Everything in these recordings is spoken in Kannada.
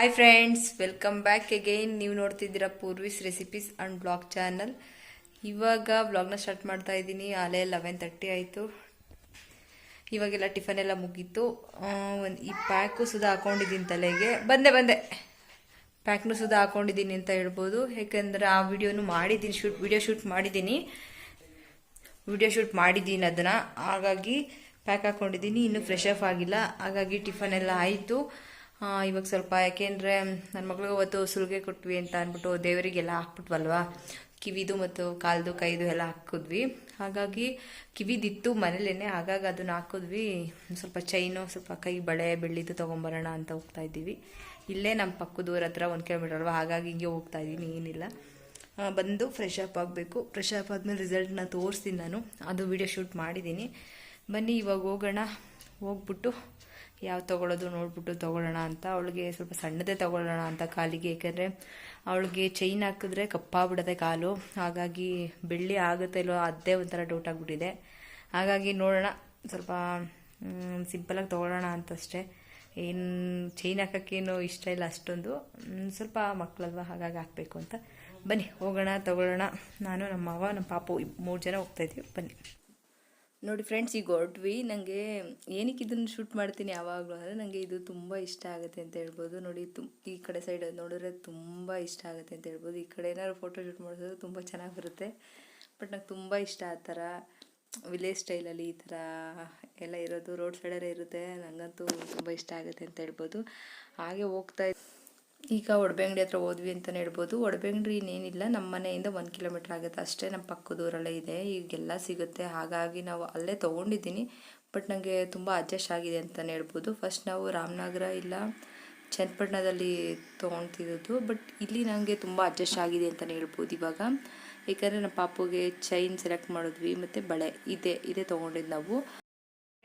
Hi friends, welcome back again. ನೀವು ನೋಡ್ತಿದ್ದೀರಾ ಪೂರ್ವಿಸ್ ರೆಸಿಪೀಸ್ ಅಂಡ್ ಬ್ಲಾಗ್ ಚಾನಲ್. ಇವಾಗ ಬ್ಲಾಗ್ನ ಸ್ಟಾರ್ಟ್ ಮಾಡ್ತಾ ಇದ್ದೀನಿ. ಆಲೇ 11:30 ಆಯಿತು. ಇವಾಗೆಲ್ಲ ಟಿಫನ್ ಎಲ್ಲ ಮುಗೀತು. ಈ ಪ್ಯಾಕು ಸುಧಾ ಹಾಕೊಂಡಿದ್ದೀನಿ ತಲೆಗೆ. ಬಂದೆ ಪ್ಯಾಕ್ನು ಸುಧಾ ಹಾಕೊಂಡಿದ್ದೀನಿ ಅಂತ ಹೇಳ್ಬೋದು. ಯಾಕಂದರೆ ಆ ವಿಡಿಯೋನು ಮಾಡಿದ್ದೀನಿ, ವಿಡಿಯೋ ಶೂಟ್ ಮಾಡಿದ್ದೀನಿ ಅದನ್ನು. ಹಾಗಾಗಿ ಪ್ಯಾಕ್ ಹಾಕ್ಕೊಂಡಿದ್ದೀನಿ. ಇನ್ನೂ ಫ್ರೆಶ್ ಆಫ್ ಆಗಿಲ್ಲ. ಹಾಗಾಗಿ ಟಿಫನ್ ಎಲ್ಲ ಆಯಿತು. ಇವಾಗ ಸ್ವಲ್ಪ ಯಾಕೆಂದರೆ ನನ್ನ ಮಗಳಿಗೆ ಅವತ್ತು ಸುಲಿಗೆ ಕೊಟ್ವಿ ಅಂತ ಅಂದ್ಬಿಟ್ಟು ದೇವರಿಗೆಲ್ಲ ಹಾಕ್ಬಿಟ್ವಲ್ವಾ, ಕಿವಿದು ಮತ್ತು ಕಾಲ್ದು ಕೈದು ಎಲ್ಲ ಹಾಕಿದ್ವಿ. ಹಾಗಾಗಿ ಕಿವಿದಿತ್ತು ಮನೇಲೇನೆ, ಹಾಗಾಗಿ ಅದನ್ನು ಹಾಕಿದ್ವಿ. ಸ್ವಲ್ಪ ಚೈನು, ಸ್ವಲ್ಪ ಕೈ ಬಳೆ ಬೆಳ್ಳಿದು ತೊಗೊಂಬರೋಣ ಅಂತ ಹೋಗ್ತಾ ಇದ್ದೀವಿ. ಇಲ್ಲೇ ನಮ್ಮ ಪಕ್ಕದೂರ ಹತ್ರ 1 ಕಿಲೋಮೀಟರ್ ಅಲ್ವಾ, ಹಾಗಾಗಿ ಹಿಂಗೆ ಹೋಗ್ತಾ ಇದ್ದೀನಿ. ಏನಿಲ್ಲ, ಬಂದು ಫ್ರೆಶ್ ಅಪ್ ಆಗಬೇಕು. ಫ್ರೆಶ್ ಅಪ್ ಆದಮೇಲೆ ರಿಸಲ್ಟ್ನ ತೋರಿಸ್ತೀನಿ ನಾನು. ಅದು ವಿಡಿಯೋ ಶೂಟ್ ಮಾಡಿದ್ದೀನಿ. ಬನ್ನಿ ಇವಾಗ ಹೋಗೋಣ. ಹೋಗ್ಬಿಟ್ಟು ಯಾವ ತೊಗೊಳೋದು ನೋಡ್ಬಿಟ್ಟು ತೊಗೊಳ್ಳೋಣ ಅಂತ. ಅವಳಿಗೆ ಸ್ವಲ್ಪ ಸಣ್ಣದೇ ತೊಗೊಳ್ಳೋಣ ಅಂತ ಕಾಲಿಗೆ. ಏಕೆಂದರೆ ಅವಳಿಗೆ ಚೈನ್ ಹಾಕಿದ್ರೆ ಕಪ್ಪಾಗ್ಬಿಡುತ್ತೆ ಕಾಲು. ಹಾಗಾಗಿ ಬೆಳ್ಳಿ ಆಗುತ್ತೆ ಇಲ್ಲೋ ಅದೇ ಒಂಥರ ಡೌಟ್ ಆಗಿಬಿಟ್ಟಿದೆ. ಹಾಗಾಗಿ ನೋಡೋಣ, ಸ್ವಲ್ಪ ಸಿಂಪಲಾಗಿ ತೊಗೊಳ್ಳೋಣ ಅಂತಷ್ಟೇ. ಏನು ಚೈನ್ ಹಾಕೋಕ್ಕೇನು ಇಷ್ಟ ಇಲ್ಲ ಅಷ್ಟೊಂದು, ಸ್ವಲ್ಪ ಮಕ್ಕಳಲ್ವ, ಹಾಗಾಗಿ ಹಾಕಬೇಕು ಅಂತ. ಬನ್ನಿ ಹೋಗೋಣ, ತೊಗೊಳ್ಳೋಣ. ನಾನು, ನಮ್ಮ ಮಾವ, ನಮ್ಮ ಪಾಪು 3 ಜನ ಹೋಗ್ತಾಯಿದ್ದೀವಿ. ಬನ್ನಿ. ನೋಡಿ ಫ್ರೆಂಡ್ಸ್, ಈಗ ಹೊರಟ್ವಿ. ನನಗೆ ಏನಕ್ಕೆ ಇದನ್ನು ಶೂಟ್ ಮಾಡ್ತೀನಿ ಯಾವಾಗಲೂ ಅಂದರೆ, ನನಗೆ ಇದು ತುಂಬ ಇಷ್ಟ ಆಗುತ್ತೆ ಅಂತ ಹೇಳ್ಬೋದು. ನೋಡಿ, ಈ ಕಡೆ ಸೈಡ್ ನೋಡಿದ್ರೆ ತುಂಬ ಇಷ್ಟ ಆಗುತ್ತೆ ಅಂತ ಹೇಳ್ಬೋದು. ಈ ಕಡೆ ಏನಾದ್ರು ಫೋಟೋ ಶೂಟ್ ಮಾಡಿದ್ರೆ ತುಂಬ ಚೆನ್ನಾಗಿ ಬರುತ್ತೆ. ಬಟ್ ನಂಗೆ ತುಂಬ ಇಷ್ಟ ಆ ಥರ ವಿಲೇಜ್ ಸ್ಟೈಲಲ್ಲಿ ಈ ಥರ ಎಲ್ಲ ಇರೋದು. ರೋಡ್ ಸೈಡಲ್ಲೇ ಇರುತ್ತೆ. ನನಗಂತೂ ತುಂಬ ಇಷ್ಟ ಆಗುತ್ತೆ ಅಂತ ಹೇಳ್ಬೋದು. ಹಾಗೆ ಹೋಗ್ತಾ ಈಗ ಒಡವೆ ಅಂಗಡಿ ಹತ್ರ ಹೋದ್ವಿ ಅಂತಲೇ ಹೇಳ್ಬೋದು. ಒಡವೆ ಅಂಗಡಿ ಇನ್ನೇನಿಲ್ಲ, ನಮ್ಮ ಮನೆಯಿಂದ 1 ಕಿಲೋಮೀಟ್ರ್ ಆಗುತ್ತೆ ಅಷ್ಟೇ. ನಮ್ಮ ಪಕ್ಕದೂರಲ್ಲೇ ಇದೆ, ಈಗೆಲ್ಲ ಸಿಗುತ್ತೆ. ಹಾಗಾಗಿ ನಾವು ಅಲ್ಲೇ ತೊಗೊಂಡಿದ್ದೀನಿ. ಬಟ್ ನನಗೆ ತುಂಬ ಅಡ್ಜಸ್ಟ್ ಆಗಿದೆ ಅಂತಲೇ ಹೇಳ್ಬೋದು. ಫಸ್ಟ್ ನಾವು ರಾಮನಗರ ಇಲ್ಲ ಚನ್ನಪಟ್ಟಣದಲ್ಲಿ ತೊಗೊಳ್ತಿರೋದು. ಬಟ್ ಇಲ್ಲಿ ನನಗೆ ತುಂಬ ಅಡ್ಜಸ್ಟ್ ಆಗಿದೆ ಅಂತಲೇ ಹೇಳ್ಬೋದು ಇವಾಗ. ಏಕೆಂದರೆ ನಮ್ಮ ಪಾಪುಗೆ ಚೈನ್ ಸೆಲೆಕ್ಟ್ ಮಾಡಿದ್ವಿ ಮತ್ತು ಬಳೆ ಇದೇ ತೊಗೊಂಡಿದ್ದು ನಾವು.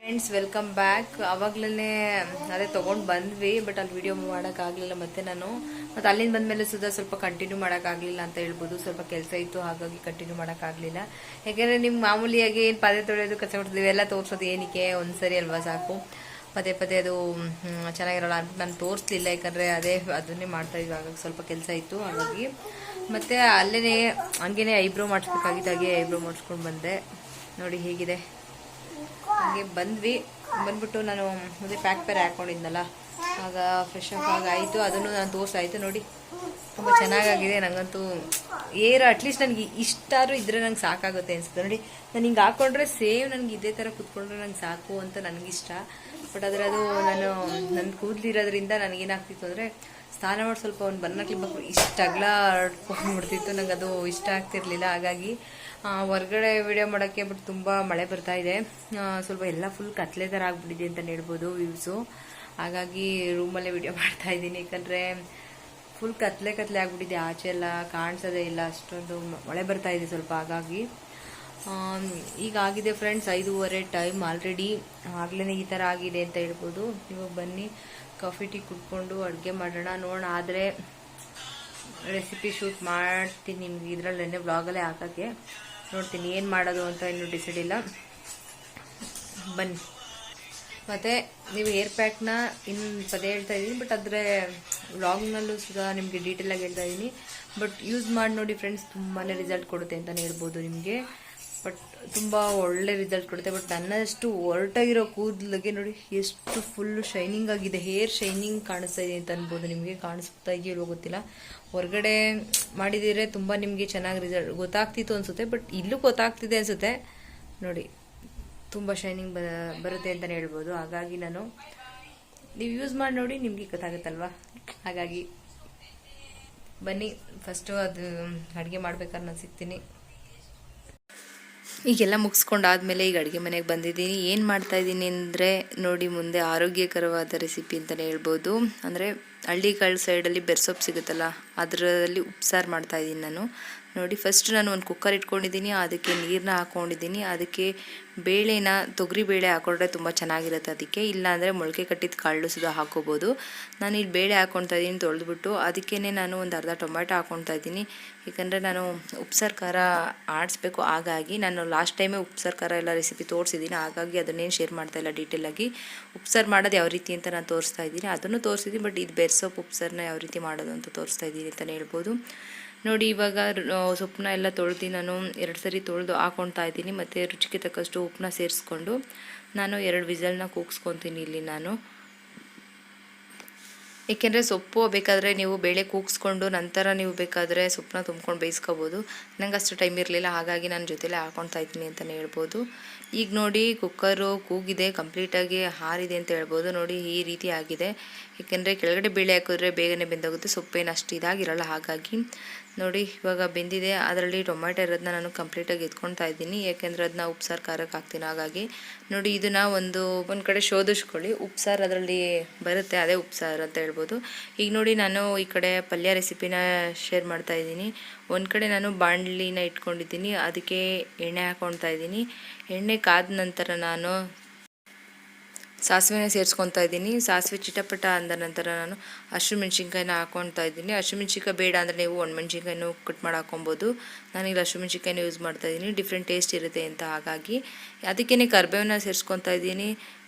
Friends, welcome back. ಆವಾಗಲೇ ಅದೇ ತೊಗೊಂಡು ಬಂದ್ವಿ. ಬಟ್ ಅಲ್ಲಿ ವಿಡಿಯೋ ಮಾಡೋಕ್ಕಾಗಲಿಲ್ಲ. ಮತ್ತು ಅಲ್ಲಿಂದ ಬಂದಮೇಲೆ ಸ್ವಲ್ಪ ಕಂಟಿನ್ಯೂ ಮಾಡೋಕ್ಕಾಗಲಿಲ್ಲ ಅಂತ ಹೇಳ್ಬೋದು. ಸ್ವಲ್ಪ ಕೆಲಸ ಇತ್ತು, ಹಾಗಾಗಿ ಕಂಟಿನ್ಯೂ ಮಾಡೋಕ್ಕಾಗಲಿಲ್ಲ. ಯಾಕೆಂದರೆ ನಿಮ್ಗೆ ಮಾಮೂಲಿಯಾಗಿ ಏನು ಪಾತ್ರೆ ತೊಳೆಯೋದು, ಕಸ ಹೊಡೆದು ಇವೆಲ್ಲ ತೋರಿಸೋದು ಏನಕ್ಕೆ, ಒಂದು ಸರಿ ಅಲ್ವಾ ಸಾಕು. ಪದೇ ಅದು ಚೆನ್ನಾಗಿರೋಲ್ಲ ಅಂತ ನಾನು ತೋರಿಸ್ಲಿಲ್ಲ. ಯಾಕಂದರೆ ಅದನ್ನೇ ಮಾಡ್ತಾಯಿದ್ವಿ. ಹಾಗಾಗಿ ಸ್ವಲ್ಪ ಕೆಲಸ ಇತ್ತು ಹಾಗಾಗಿ. ಮತ್ತು ಅಲ್ಲೇ ಹಂಗೇ ಐಬ್ರೋ ಮಾಡಿಸ್ಬೇಕಾಗಿತ್ತು. ಹಾಗೆ ಐಬ್ರೋ ಮಾಡಿಸ್ಕೊಂಡು ಬಂದೆ. ನೋಡಿ ಹೇಗಿದೆ. ಹಾಗೆ ಬಂದ್ಬಿಟ್ಟು ನಾನು ಮುಂದೆ ಪ್ಯಾಕ್ ಹಾಕ್ಕೊಂಡಿದ್ನಲ್ಲ, ಆಗ ಫ್ರೆಶ್ ಅಪ್ ಆಗಾಯಿತು. ಅದನ್ನು ನಾನು ತೋರಿಸಾಯಿತು. ನೋಡಿ, ತುಂಬ ಚೆನ್ನಾಗಾಗಿದೆ. ನನಗಂತೂ ಅಟ್ಲೀಸ್ಟ್ ನನಗೆ ಇಷ್ಟಾದ್ರೂ ಇದ್ದರೆ ನಂಗೆ ಸಾಕಾಗುತ್ತೆ ಅನಿಸುತ್ತೆ. ನೋಡಿ, ನಾನು ಹಿಂಗೆ ಹಾಕ್ಕೊಂಡ್ರೆ ಸೇಮ್ ನನಗೆ ಇದೇ ಥರ ಕೂತ್ಕೊಂಡ್ರೆ ನಂಗೆ ಸಾಕು ಅಂತ ನನಗಿಷ್ಟ. ಬಟ್ ಆದರೆ ಅದು ನನ್ನ ಕೂದಲಿರೋದ್ರಿಂದ ನನಗೇನಾಗ್ತಿತ್ತು ಅಂದರೆ, ಸ್ನಾನ ಮಾಡಿ ಸ್ವಲ್ಪ ಒಂದು ಬನ್ನ ಕ್ಲಿಪ್ ಇಷ್ಟ ಅಗಲ ಆಡ್ಕೊಂಡ್ಬಿಡ್ತಿತ್ತು. ನನಗೆ ಅದು ಇಷ್ಟ ಆಗ್ತಿರ್ಲಿಲ್ಲ. ಹಾಗಾಗಿ ಹೊರಗಡೆ ವಿಡಿಯೋ ಮಾಡೋಕ್ಕೆ ಬಟ್ ತುಂಬ ಮಳೆ ಬರ್ತಾ ಇದೆ. ಸ್ವಲ್ಪ ಎಲ್ಲ ಫುಲ್ ಕತ್ಲೆ ಥರ ಆಗ್ಬಿಟ್ಟಿದೆ ಅಂತಲೇ ಹೇಳ್ಬೋದು ವ್ಯೂಸು. ಹಾಗಾಗಿ ರೂಮಲ್ಲೇ ವಿಡಿಯೋ ಮಾಡ್ತಾ ಇದ್ದೀನಿ. ಯಾಕಂದರೆ ಫುಲ್ ಕತ್ಲೆ ಆಗ್ಬಿಟ್ಟಿದೆ. ಆಚೆ ಎಲ್ಲ ಕಾಣಿಸೋದೇ ಇಲ್ಲ, ಅಷ್ಟೊಂದು ಮಳೆ ಬರ್ತಾ ಇದೆ ಸ್ವಲ್ಪ. ಹಾಗಾಗಿ ಈಗ ಆಗಿದೆ ಫ್ರೆಂಡ್ಸ್ 5:30 ಟೈಮ್ ಆಲ್ರೆಡಿ. ಆಗಲೇ ಈ ಥರ ಆಗಿದೆ ಅಂತ ಹೇಳ್ಬೋದು. ಇವಾಗ ಬನ್ನಿ ಕಾಫಿ ಟೀ ಕುಡ್ಕೊಂಡು ಅಡುಗೆ ಮಾಡೋಣ. ನೋಡೋಣ, ಆದರೆ ರೆಸಿಪಿ ಶೂಟ್ ಮಾಡ್ತೀನಿ ನಿಮ್ಗೆ ಇದರಲ್ಲೇ ಬ್ಲಾಗಲ್ಲೇ ಹಾಕೋಕ್ಕೆ. ನೋಡ್ತೀನಿ ಏನು ಮಾಡೋದು ಅಂತ ಇನ್ನೂ ಡಿಸೈಡ್ ಇಲ್ಲ. ಬನ್ನಿ. ಮತ್ತು ನೀವು ಏರ್ ಪ್ಯಾಕ್ನ ಪದೇ ಹೇಳ್ತಾ ಇದ್ದೀನಿ. ಬಟ್ ಆದರೆ ವ್ಲಾಗ್ನಲ್ಲೂ ಸುಧಾ ನಿಮಗೆ ಡೀಟೇಲಾಗಿ ಹೇಳ್ತಾ ಇದ್ದೀನಿ. ಬಟ್ ಯೂಸ್ ಮಾಡಿ ನೋಡಿ ಫ್ರೆಂಡ್ಸ್, ತುಂಬಾ ರಿಸಲ್ಟ್ ಕೊಡುತ್ತೆ ಅಂತಲೇ ಹೇಳ್ಬೋದು ನಿಮಗೆ. ಬಟ್ ತುಂಬ ಒಳ್ಳೆ ರಿಸಲ್ಟ್ ಕೊಡುತ್ತೆ. ಬಟ್ ನನ್ನಷ್ಟು ಹೊರಟಾಗಿರೋ ಕೂದಲಿಗೆ ನೋಡಿ ಎಷ್ಟು ಫುಲ್ಲು ಶೈನಿಂಗ್ ಆಗಿದೆ. ಹೇರ್ ಶೈನಿಂಗ್ ಕಾಣಿಸ್ತಾ ಇದೆ ಅಂತ ಅನ್ಬೋದು. ನಿಮಗೆ ಕಾಣಿಸ್ತಾ ಇದೆಯೋ ಗೊತ್ತಿಲ್ಲ. ಹೊರಗಡೆ ಮಾಡಿದರೆ ತುಂಬ ನಿಮಗೆ ಚೆನ್ನಾಗಿ ರಿಸಲ್ಟ್ ಗೊತ್ತಾಗ್ತಿತ್ತು ಅನಿಸುತ್ತೆ. ಬಟ್ ಇಲ್ಲೂ ಗೊತ್ತಾಗ್ತಿದೆ ಅನಿಸುತ್ತೆ. ನೋಡಿ, ತುಂಬ ಶೈನಿಂಗ್ ಬರುತ್ತೆ ಅಂತಲೇ ಹೇಳ್ಬೋದು. ಹಾಗಾಗಿ ನೀವು ಯೂಸ್ ಮಾಡಿ ನೋಡಿ, ನಿಮಗೆ ಗೊತ್ತಾಗುತ್ತಲ್ವ. ಹಾಗಾಗಿ ಬನ್ನಿ, ಫಸ್ಟು ಅದು ಅಡುಗೆ ಮಾಡ್ಬೇಕಾದ್ರೆ ನಾನು ಸಿಗ್ತೀನಿ. ಈಗೆಲ್ಲ ಮುಗಿಸ್ಕೊಂಡಾದ್ಮೇಲೆ ಈಗ ಅಡುಗೆ ಮನೆಗೆ ಬಂದಿದ್ದೀನಿ. ಏನು ಮಾಡ್ತಾಯಿದ್ದೀನಿ ಅಂದರೆ ನೋಡಿ, ಮುಂದೆ ಆರೋಗ್ಯಕರವಾದ ರೆಸಿಪಿ ಅಂತಲೇ ಹೇಳ್ಬೋದು. ಅಂದರೆ ಹಳ್ಳಿಗಳ ಸೈಡಲ್ಲಿ ಬೆರ್ಸೊಪ್ಪು ಸಿಗುತ್ತಲ್ಲ, ಅದರಲ್ಲಿ ಉಪ್ಸಾರು ಮಾಡ್ತಾಯಿದ್ದೀನಿ ನಾನು. ನೋಡಿ, ಫಸ್ಟ್ ನಾನು ಒಂದು ಕುಕ್ಕರ್ ಇಟ್ಕೊಂಡಿದ್ದೀನಿ, ಅದಕ್ಕೆ ನೀರನ್ನ ಹಾಕ್ಕೊಂಡಿದ್ದೀನಿ. ಅದಕ್ಕೆ ಬೇಳೆನ ತೊಗರಿ ಬೇಳೆ ಹಾಕೊಂಡ್ರೆ ತುಂಬ ಚೆನ್ನಾಗಿರುತ್ತೆ. ಅದಕ್ಕೆ ಇಲ್ಲಾಂದರೆ ಮೊಳಕೆ ಕಟ್ಟಿದ ಕಾಳು ಸುಧಾ ಹಾಕೋಬೋದು. ನಾನು ಇಲ್ಲಿ ಬೇಳೆ ಹಾಕ್ಕೊತಾ ಇದ್ದೀನಿ ತೊಳೆದ್ಬಿಟ್ಟು. ಅದಕ್ಕೇ ನಾನು ಒಂದು ಅರ್ಧ ಟೊಮೆಟೊ ಹಾಕ್ಕೊತಾ ಇದ್ದೀನಿ. ಏಕೆಂದರೆ ನಾನು ಉಪ್ಸಾರು ಖಾರ ಆಡಿಸ್ಬೇಕು. ಹಾಗಾಗಿ ನಾನು ಲಾಸ್ಟ್ ಟೈಮೇ ಉಪ್ಸಾರು ಖಾರ ಎಲ್ಲ ರೆಸಿಪಿ ತೋರಿಸಿದ್ದೀನಿ. ಹಾಗಾಗಿ ಅದನ್ನೇನು ಶೇರ್ ಮಾಡ್ತಾಯಿಲ್ಲ ಡೀಟೇಲಾಗಿ. ಉಪ್ಸಾರು ಮಾಡೋದು ಯಾವ ರೀತಿ ಅಂತ ನಾನು ತೋರಿಸ್ತಾ ಇದ್ದೀನಿ, ಅದನ್ನು ತೋರಿಸಿದ್ದೀನಿ. ಬಟ್ ಇದು ಬೆರ್ಸೊಪ್ಪು ಉಪ್ಸಾರನ್ನ ಯಾವ ರೀತಿ ಮಾಡೋದು ಅಂತ ತೋರಿಸ್ತಾ ಇದ್ದೀನಿ ಅಂತಲೇ ಹೇಳ್ಬೋದು. ನೋಡಿ, ಇವಾಗ ಸೊಪ್ಪನ್ನ ಎಲ್ಲ ತೊಳೆದು ನಾನು 2 ಸರಿ ತೊಳೆದು ಹಾಕ್ಕೊತಾ ಇದ್ದೀನಿ. ಮತ್ತು ರುಚಿಗೆ ತಕ್ಕಷ್ಟು ಉಪ್ಪನ್ನ ಸೇರಿಸ್ಕೊಂಡು ನಾನು 2 ವಿಸಲ್ನ ಕೂಗಿಸ್ಕೊತೀನಿ ಇಲ್ಲಿ ನಾನು. ಏಕೆಂದರೆ ಸೊಪ್ಪು ಬೇಕಾದರೆ ನೀವು ಬೇಳೆ ಕೂಗಿಸ್ಕೊಂಡು ನಂತರ ನೀವು ಬೇಕಾದರೆ ಸೊಪ್ಪನ್ನ ತುಂಬ್ಕೊಂಡು ಬೇಯಿಸ್ಕೋಬೋದು. ನಂಗೆ ಅಷ್ಟು ಟೈಮ್ ಇರಲಿಲ್ಲ, ಹಾಗಾಗಿ ನಾನು ಜೊತೆಲೇ ಹಾಕ್ಕೊತಾ ಇದ್ದೀನಿ ಅಂತಲೇ ಹೇಳ್ಬೋದು. ಈಗ ನೋಡಿ, ಕುಕ್ಕರು ಕೂಗಿದೆ, ಕಂಪ್ಲೀಟಾಗಿ ಹಾರಿದೆ ಅಂತ ಹೇಳ್ಬೋದು. ನೋಡಿ, ಈ ರೀತಿ ಆಗಿದೆ. ಏಕೆಂದರೆ ಕೆಳಗಡೆ ಬೇಳೆ ಹಾಕಿದ್ರೆ ಬೇಗನೆ ಬೆಂದೋಗುತ್ತೆ, ಸೊಪ್ಪೇನು ಅಷ್ಟು ಇದಾಗಿರಲ್ಲ. ಹಾಗಾಗಿ ನೋಡಿ, ಇವಾಗ ಬೆಂದಿದೆ. ಅದರಲ್ಲಿ ಟೊಮೆಟೊ ಇರೋದನ್ನ ನಾನು ಕಂಪ್ಲೀಟಾಗಿ ಎತ್ಕೊತಾ ಇದ್ದೀನಿ, ಯಾಕೆಂದರೆ ಅದನ್ನ ಉಪ್ಸಾರು ಖಾರಕ್ಕೆ ಹಾಕ್ತೀನಿ. ಹಾಗಾಗಿ ನೋಡಿ, ಇದನ್ನು ಒಂದು ಕಡೆ ಶೋಧಿಸ್ಕೊಳ್ಳಿ. ಉಪ್ಸಾರು ಅದರಲ್ಲಿ ಬರುತ್ತೆ, ಅದೇ ಉಪ್ಸಾರು ಅಂತ ಹೇಳ್ಬೋದು. ಈಗ ನೋಡಿ, ನಾನು ಈ ಕಡೆ ಪಲ್ಯ ರೆಸಿಪಿನ ಶೇರ್ ಮಾಡ್ತಾ ಇದ್ದೀನಿ. ಒಂದು ಕಡೆ ನಾನು ಬಾಣಲಿನ ಇಟ್ಕೊಂಡಿದ್ದೀನಿ, ಅದಕ್ಕೆ ಎಣ್ಣೆ ಹಾಕ್ಕೊತಾ ಇದ್ದೀನಿ. ಎಣ್ಣೆ ಕಾದ ನಂತರ ನಾನು ಸಾಸಿವೆನ ಸೇರಿಸ್ಕೊತಾ ಇದ್ದೀನಿ. ಸಾಸಿವೆ ಚಿಟಪಟ ಅಂದ ನಂತರ ನಾನು ಹಸಿಮೆಣ್ಸಿನ್ಕಾಯಿನ ಹಾಕ್ಕೊತಾ ಇದ್ದೀನಿ. ಹಸಿಮೆಣ್ಸಿನ್ಕಾಯಿ ಬೇಡ ಅಂದರೆ ನೀವು ಒಣಮೆಣ್ಸಿನ್ಕಾಯಿನೂ ಕಟ್ ಮಾಡಿ ಹಾಕ್ಕೊಬೋದು. ನಾನೀಗ ಹಸಿಮೆಣ್ಸಿನ್ಕಾಯಿನ ಯೂಸ್ ಮಾಡ್ತಾಯಿದ್ದೀನಿ, ಡಿಫ್ರೆಂಟ್ ಟೇಸ್ಟ್ ಇರುತ್ತೆ ಅಂತ. ಹಾಗಾಗಿ ಅದಕ್ಕೇ ಕರಿಬೇವನ್ನ ಸೇರಿಸ್ಕೊತಾ ಇದ್ದೀನಿ.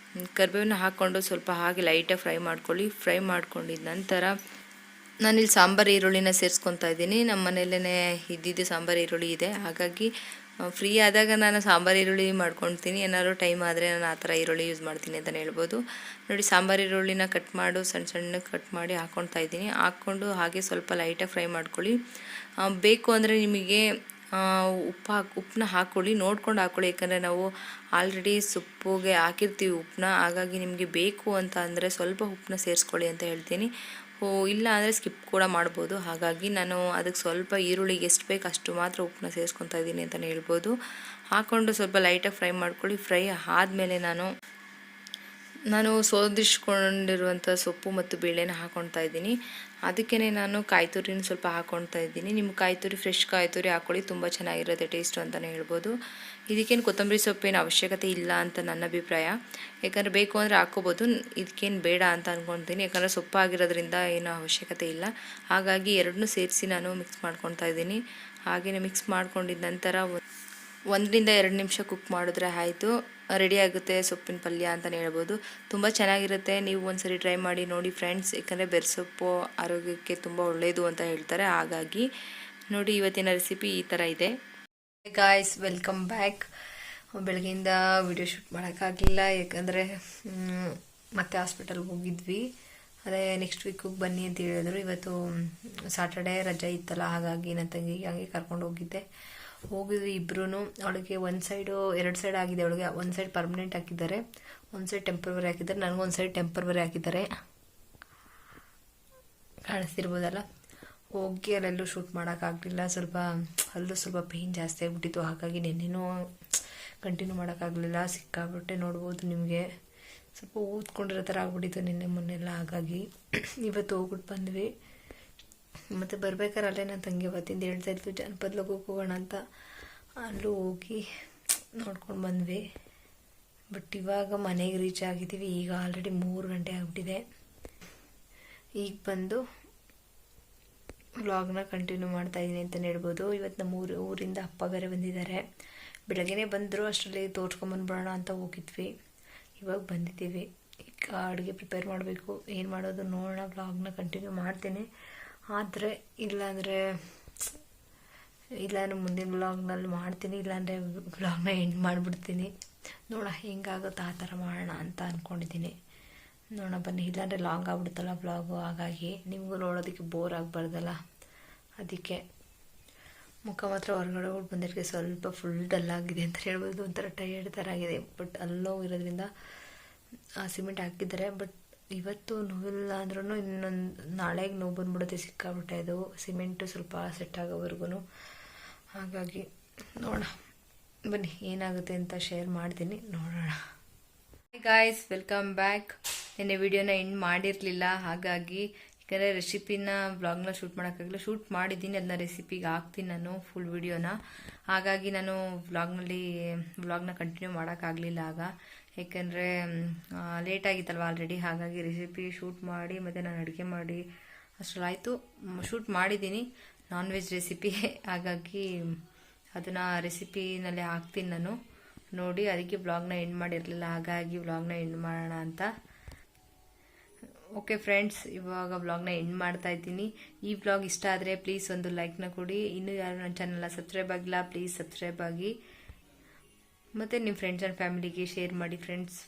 ಕರಿಬೇವನ್ನ ಹಾಕ್ಕೊಂಡು ಸ್ವಲ್ಪ ಹಾಗೆ ಲೈಟಾಗಿ ಫ್ರೈ ಮಾಡ್ಕೊಳ್ಳಿ. ಫ್ರೈ ಮಾಡ್ಕೊಂಡಿದ್ದ ನಂತರ ನಾನಿಲ್ಲಿ ಸಾಂಬಾರು ಈರುಳ್ಳಿನ ಸೇರಿಸ್ಕೊತಾ ಇದ್ದೀನಿ. ನಮ್ಮ ಮನೆಯಲ್ಲೇ ಇದ್ದಿದ್ದು ಸಾಂಬಾರು ಈರುಳ್ಳಿ ಇದೆ, ಹಾಗಾಗಿ ಫ್ರೀ ಆದಾಗ ನಾನು ಸಾಂಬಾರು ಈರುಳ್ಳಿ ಮಾಡ್ಕೊಳ್ತೀನಿ. ಏನಾದ್ರು ಟೈಮ್ ಆದರೆ ನಾನು ಆ ಥರ ಈರುಳ್ಳಿ ಯೂಸ್ ಮಾಡ್ತೀನಿ ಅಂತಲೇ ಹೇಳ್ಬೋದು. ನೋಡಿ, ಸಾಂಬಾರು ಈರುಳ್ಳಿನ ಕಟ್ ಸಣ್ಣ ಕಟ್ ಮಾಡಿ ಹಾಕ್ಕೊತಾ ಇದ್ದೀನಿ. ಹಾಕ್ಕೊಂಡು ಹಾಗೆ ಸ್ವಲ್ಪ ಲೈಟಾಗಿ ಫ್ರೈ ಮಾಡ್ಕೊಳ್ಳಿ. ಬೇಕು ಅಂದರೆ ನಿಮಗೆ ಉಪ್ಪನ್ನ ಹಾಕ್ಕೊಳ್ಳಿ, ನೋಡ್ಕೊಂಡು ಹಾಕ್ಕೊಳ್ಳಿ. ಯಾಕಂದರೆ ನಾವು ಆಲ್ರೆಡಿ ಸೊಪ್ಪಿಗೆ ಹಾಕಿರ್ತೀವಿ ಉಪ್ಪನ್ನ. ಹಾಗಾಗಿ ನಿಮಗೆ ಬೇಕು ಅಂತ ಅಂದರೆ ಸ್ವಲ್ಪ ಉಪ್ಪನ್ನ ಸೇರಿಸ್ಕೊಳ್ಳಿ ಅಂತ ಹೇಳ್ತೀನಿ. ಇಲ್ಲ ಅಂದರೆ ಸ್ಕಿಪ್ ಕೂಡ ಮಾಡ್ಬೋದು. ಹಾಗಾಗಿ ನಾನು ಅದಕ್ಕೆ ಸ್ವಲ್ಪ ಈರುಳ್ಳಿಗೆ ಎಷ್ಟು ಬೇಕು ಅಷ್ಟು ಮಾತ್ರ ಉಪ್ಪನ್ನ ಸೇರಿಸ್ಕೊತಾ ಇದ್ದೀನಿ ಅಂತಲೇ ಹೇಳ್ಬೋದು. ಹಾಕ್ಕೊಂಡು ಸ್ವಲ್ಪ ಲೈಟಾಗಿ ಫ್ರೈ ಮಾಡ್ಕೊಳ್ಳಿ. ಫ್ರೈ ಆದಮೇಲೆ ನಾನು ಸೋದಿಸ್ಕೊಂಡಿರುವಂಥ ಸೊಪ್ಪು ಮತ್ತು ಬೇಳೆನ ಹಾಕ್ಕೊತಾ ಇದ್ದೀನಿ. ಅದಕ್ಕೇ ನಾನು ಕಾಯಿ ತುರಿನ ಸ್ವಲ್ಪ ಹಾಕ್ಕೊತಾ ಇದ್ದೀನಿ. ನಿಮ್ಮ ಕಾಯಿ ತುರಿ ಫ್ರೆಶ್ ಕಾಯಿ ತುರಿ ಹಾಕ್ಕೊಳ್ಳಿ, ತುಂಬ ಚೆನ್ನಾಗಿರುತ್ತೆ ಟೇಸ್ಟು ಅಂತಲೇ ಹೇಳ್ಬೋದು. ಇದಕ್ಕೇನು ಕೊತ್ತಂಬರಿ ಸೊಪ್ಪೇನು ಅವಶ್ಯಕತೆ ಇಲ್ಲ ಅಂತ ನನ್ನ ಅಭಿಪ್ರಾಯ. ಯಾಕಂದರೆ ಬೇಕು ಅಂದರೆ ಹಾಕ್ಕೋಬೋದು, ಇದಕ್ಕೇನು ಬೇಡ ಅಂತ ಅಂದ್ಕೊತೀನಿ. ಯಾಕಂದರೆ ಸೊಪ್ಪಾಗಿರೋದ್ರಿಂದ ಏನೂ ಅವಶ್ಯಕತೆ ಇಲ್ಲ. ಹಾಗಾಗಿ ಎರಡನ್ನೂ ಸೇರಿಸಿ ನಾನು ಮಿಕ್ಸ್ ಮಾಡ್ಕೊತಾ ಇದ್ದೀನಿ. ಹಾಗೆಯೇ ಮಿಕ್ಸ್ ಮಾಡ್ಕೊಂಡಿದ್ದ ನಂತರ 1 ರಿಂದ 2 ನಿಮಿಷ ಕುಕ್ ಮಾಡಿದ್ರೆ ಆಯಿತು, ರೆಡಿ ಆಗುತ್ತೆ ಸೊಪ್ಪಿನ ಪಲ್ಯ ಅಂತಲೇ ಹೇಳ್ಬೋದು. ತುಂಬ ಚೆನ್ನಾಗಿರುತ್ತೆ, ನೀವು ಒಂದ್ಸರಿ ಟ್ರೈ ಮಾಡಿ ನೋಡಿ ಫ್ರೆಂಡ್ಸ್. ಯಾಕಂದರೆ ಬೆರ್ಸೊಪ್ಪು ಆರೋಗ್ಯಕ್ಕೆ ತುಂಬ ಒಳ್ಳೆಯದು ಅಂತ ಹೇಳ್ತಾರೆ. ಹಾಗಾಗಿ ನೋಡಿ, ಇವತ್ತಿನ ರೆಸಿಪಿ ಈ ಥರ ಇದೆ. Guys, welcome back. ಬೆಳಗ್ಗೆಯಿಂದ ವಿಡಿಯೋ ಶೂಟ್ ಮಾಡೋಕ್ಕಾಗಲಿಲ್ಲ, ಯಾಕಂದರೆ ಮತ್ತೆ ಹಾಸ್ಪಿಟಲ್ಗೆ ಹೋಗಿದ್ವಿ. ಅದೇ ನೆಕ್ಸ್ಟ್ ವೀಕಿಗೆ ಬನ್ನಿ ಅಂತ ಹೇಳಿದ್ರು. ಇವತ್ತು ಸಾಟರ್ಡೇ ರಜೆ ಇತ್ತಲ್ಲ, ಹಾಗಾಗಿ ನನ್ನ ತಂಗಿಗೆ ಹಾಗೆ ಕರ್ಕೊಂಡು ಹೋಗಿದ್ವಿ ಇಬ್ಬರೂ. ಅವಳಿಗೆ 1 ಸೈಡು 2 ಸೈಡ್ ಆಗಿದೆ. ಅವಳಿಗೆ 1 ಸೈಡ್ ಪರ್ಮನೆಂಟ್ ಹಾಕಿದ್ದಾರೆ, 1 ಸೈಡ್ ಟೆಂಪರವರಿ ಹಾಕಿದ್ದಾರೆ. ನನಗೊಂದು ಸೈಡ್ ಟೆಂಪರವರಿ ಹಾಕಿದ್ದಾರೆ, ಕಾಣಿಸ್ತಿರ್ಬೋದಲ್ಲ. ಹೋಗಿ ಅಲ್ಲೆಲ್ಲೂ ಶೂಟ್ ಮಾಡೋಕ್ಕಾಗಲಿಲ್ಲ. ಸ್ವಲ್ಪ ಪೇಯ್ನ್ ಜಾಸ್ತಿ ಆಗಿಬಿಟ್ಟಿತ್ತು. ಹಾಗಾಗಿ ನೆನ್ನೆನೂ ಕಂಟಿನ್ಯೂ ಮಾಡೋಕ್ಕಾಗಲಿಲ್ಲ. ಸಿಕ್ಕಾಬಿಟ್ಟೆ ನೋಡ್ಬೋದು ನಿಮಗೆ. ಸ್ವಲ್ಪ ಊದ್ಕೊಂಡಿರೋ ಥರ ಆಗ್ಬಿಟ್ಟಿತ್ತು ನಿನ್ನೆ ಮೊನ್ನೆಲ್ಲ. ಹಾಗಾಗಿ ಇವತ್ತು ಹೋಗ್ಬಿಟ್ಟು ಬಂದ್ವಿ. ಮತ್ತು ಬರ್ಬೇಕಾದ್ರೆ ಅಲ್ಲೇ ನನ್ನ ತಂಗಿ ಅವತ್ತಿಂದ ಹೇಳ್ತಾ ಇತ್ತು ಜನಪದ ಲೋಕಕ್ಕೆ ಹೋಗೋಣ ಅಂತ. ಅಲ್ಲೂ ಹೋಗಿ ನೋಡ್ಕೊಂಡು ಬಂದ್ವಿ. ಬಟ್ ಇವಾಗ ಮನೆಗೆ ರೀಚ್ ಆಗಿದ್ದೀವಿ. ಈಗ ಆಲ್ರೆಡಿ 3 ಗಂಟೆ ಆಗಿಬಿಟ್ಟಿದೆ. ಈಗ ಬಂದು ವ್ಲಾಗ್ನ ಕಂಟಿನ್ಯೂ ಮಾಡ್ತಾಯಿದ್ದೀನಿ ಅಂತಲೇ ಹೇಳ್ಬೋದು. ಇವತ್ತು ನಮ್ಮ ಊರಿಂದ ಅಪ್ಪ ಬೇರೆ ಬಂದಿದ್ದಾರೆ. ಬೆಳಗ್ಗೆನೇ ಬಂದರು, ಅಷ್ಟರಲ್ಲಿ ತೋರಿಸ್ಕೊಂಬಂದ್ಬಿಡೋಣ ಅಂತ ಹೋಗಿದ್ವಿ. ಇವಾಗ ಬಂದಿದ್ದೀವಿ. ಈಗ ಅಡುಗೆ ಪ್ರಿಪೇರ್ ಮಾಡಬೇಕು. ಏನು ಮಾಡೋದು ನೋಡೋಣ. ವ್ಲಾಗ್ನ ಕಂಟಿನ್ಯೂ ಮಾಡ್ತೀನಿ. ಆದರೆ ಇಲ್ಲಾಂದರೆ ಮುಂದಿನ ವ್ಲಾಗ್ನಲ್ಲಿ ಮಾಡ್ತೀನಿ, ಇಲ್ಲಾಂದರೆ ವ್ಲಾಗ್ನ ಎಂಡ್ ಮಾಡಿಬಿಡ್ತೀನಿ. ನೋಡೋಣ ಹೆಂಗಾಗುತ್ತೆ ಆ ಥರ ಮಾಡೋಣ ಅಂತ ಅಂದ್ಕೊಂಡಿದ್ದೀನಿ. ನೋಡೋಣ ಬನ್ನಿ. ಇಲ್ಲಾಂದರೆ ಲಾಂಗ್ ಆಗ್ಬಿಡುತ್ತಲ್ಲ ವ್ಲಾಗು, ಹಾಗಾಗಿ ನಿಮಗೂ ನೋಡೋದಕ್ಕೆ ಬೋರ್ ಆಗಬಾರ್ದಲ್ಲ. ಅದಕ್ಕೆ ಮುಖ ಮಾತ್ರ ಹೊರಗಡೆ ಹೋಗಿ ಬಂದಿರೋಕ್ಕೆ ಸ್ವಲ್ಪ ಫುಲ್ ಡಲ್ ಆಗಿದೆ ಅಂತ ಹೇಳ್ಬೋದು. ಒಂಥರ ಟಯರ್ಡ್ ಥರ ಆಗಿದೆ. ಬಟ್ ಅಲ್ಲೋಗಿರೋದ್ರಿಂದ ಸಿಮೆಂಟ್ ಹಾಕಿದ್ದಾರೆ. ಬಟ್ ಇವತ್ತು ನೋವಿಲ್ಲ ಅಂದ್ರೂ ನಾಳೆಗೆ ನೋವು ಬಂದ್ಬಿಡುತ್ತೆ ಸಿಕ್ಕಾಬಿಟ್ಟೆ. ಅದು ಸಿಮೆಂಟು ಸ್ವಲ್ಪ ಸೆಟ್ ಆಗೋವರೆಗೂ. ಹಾಗಾಗಿ ನೋಡೋಣ ಬನ್ನಿ ಏನಾಗುತ್ತೆ ಅಂತ ಶೇರ್ ಮಾಡ್ತೀನಿ, ನೋಡೋಣ. Guys, welcome back. ನಿನ್ನೆ ವಿಡಿಯೋನ ಎಂಡ್ ಮಾಡಿರಲಿಲ್ಲ, ಹಾಗಾಗಿ ಯಾಕಂದರೆ ರೆಸಿಪಿನ ವ್ಲಾಗ್ನ ಶೂಟ್ ಮಾಡೋಕ್ಕಾಗಲ್ಲ. ಶೂಟ್ ಮಾಡಿದ್ದೀನಿ, ಅದನ್ನ ರೆಸಿಪಿಗೆ ಹಾಕ್ತೀನಿ ನಾನು ಫುಲ್ ವಿಡಿಯೋನ. ಹಾಗಾಗಿ ನಾನು ವ್ಲಾಗ್ನ ಕಂಟಿನ್ಯೂ ಮಾಡೋಕ್ಕಾಗಲಿಲ್ಲ ಆಗ, ಏಕೆಂದರೆ ಲೇಟ್ ಆಗಿತ್ತಲ್ವ ಆಲ್ರೆಡಿ. ಹಾಗಾಗಿ ರೆಸಿಪಿ ಶೂಟ್ ಮಾಡಿ ಮತ್ತು ನಾನು ಅಡುಗೆ ಮಾಡಿ ಅಷ್ಟರಲ್ಲಾಯಿತು. ಶೂಟ್ ಮಾಡಿದ್ದೀನಿ ನಾನ್ ವೆಜ್ ರೆಸಿಪಿ, ಹಾಗಾಗಿ ಅದನ್ನು ರೆಸಿಪಿನಲ್ಲೇ ಹಾಕ್ತೀನಿ ನಾನು ನೋಡಿ. ಅದಕ್ಕೆ ವ್ಲಾಗ್ನ ಎಂಡ್ ಮಾಡಿರಲಿಲ್ಲ, ಹಾಗಾಗಿ ವ್ಲಾಗ್ನ ಎಂಡ್ ಮಾಡೋಣ ಅಂತ. ಓಕೆ ಫ್ರೆಂಡ್ಸ್, ಇವಾಗ ವ್ಲಾಗ್ನ ಎಂಡ್ ಮಾಡ್ತಾ ಇದ್ದೀನಿ. ಈ ವ್ಲಾಗ್ ಇಷ್ಟ ಆದರೆ ಪ್ಲೀಸ್ ಒಂದು ಲೈಕ್ನ ಕೊಡಿ. ಇನ್ನೂ ಯಾರು ನನ್ನ ಚಾನಲ್ನ ಸಬ್ಸ್ಕ್ರೈಬ್ ಆಗಿಲ್ಲ, ಪ್ಲೀಸ್ ಸಬ್ಸ್ಕ್ರೈಬ್ ಆಗಿ. ಮತ್ತು ನಿಮ್ಮ ಫ್ರೆಂಡ್ಸ್ ಆ್ಯಂಡ್ ಫ್ಯಾಮಿಲಿಗೆ ಶೇರ್ ಮಾಡಿ ಫ್ರೆಂಡ್ಸ್.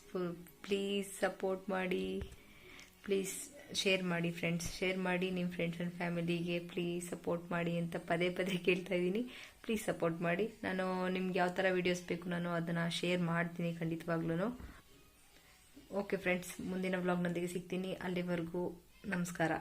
ಪ್ಲೀಸ್ ಸಪೋರ್ಟ್ ಮಾಡಿ, ಪ್ಲೀಸ್ ಶೇರ್ ಮಾಡಿ ಫ್ರೆಂಡ್ಸ್. ಶೇರ್ ಮಾಡಿ ನಿಮ್ಮ ಫ್ರೆಂಡ್ಸ್ ಆ್ಯಂಡ್ ಫ್ಯಾಮಿಲಿಗೆ ಪ್ಲೀಸ್ ಸಪೋರ್ಟ್ ಮಾಡಿ ಅಂತ ಪದೇ ಪದೇ ಕೇಳ್ತಾ ಇದ್ದೀನಿ. ಪ್ಲೀಸ್ ಸಪೋರ್ಟ್ ಮಾಡಿ. ನಾನು ನಿಮ್ಗೆ ಯಾವ ಥರ ವೀಡಿಯೋಸ್ ಬೇಕು ನಾನು ಅದನ್ನು ಶೇರ್ ಮಾಡ್ತೀನಿ ಖಂಡಿತವಾಗ್ಲೂ. ಓಕೆ ಫ್ರೆಂಡ್ಸ್, ಮುಂದಿನ ವ್ಲಾಗ್ನೊಂದಿಗೆ ಸಿಗ್ತೀನಿ. ಅಲ್ಲಿವರೆಗೂ ನಮಸ್ಕಾರ.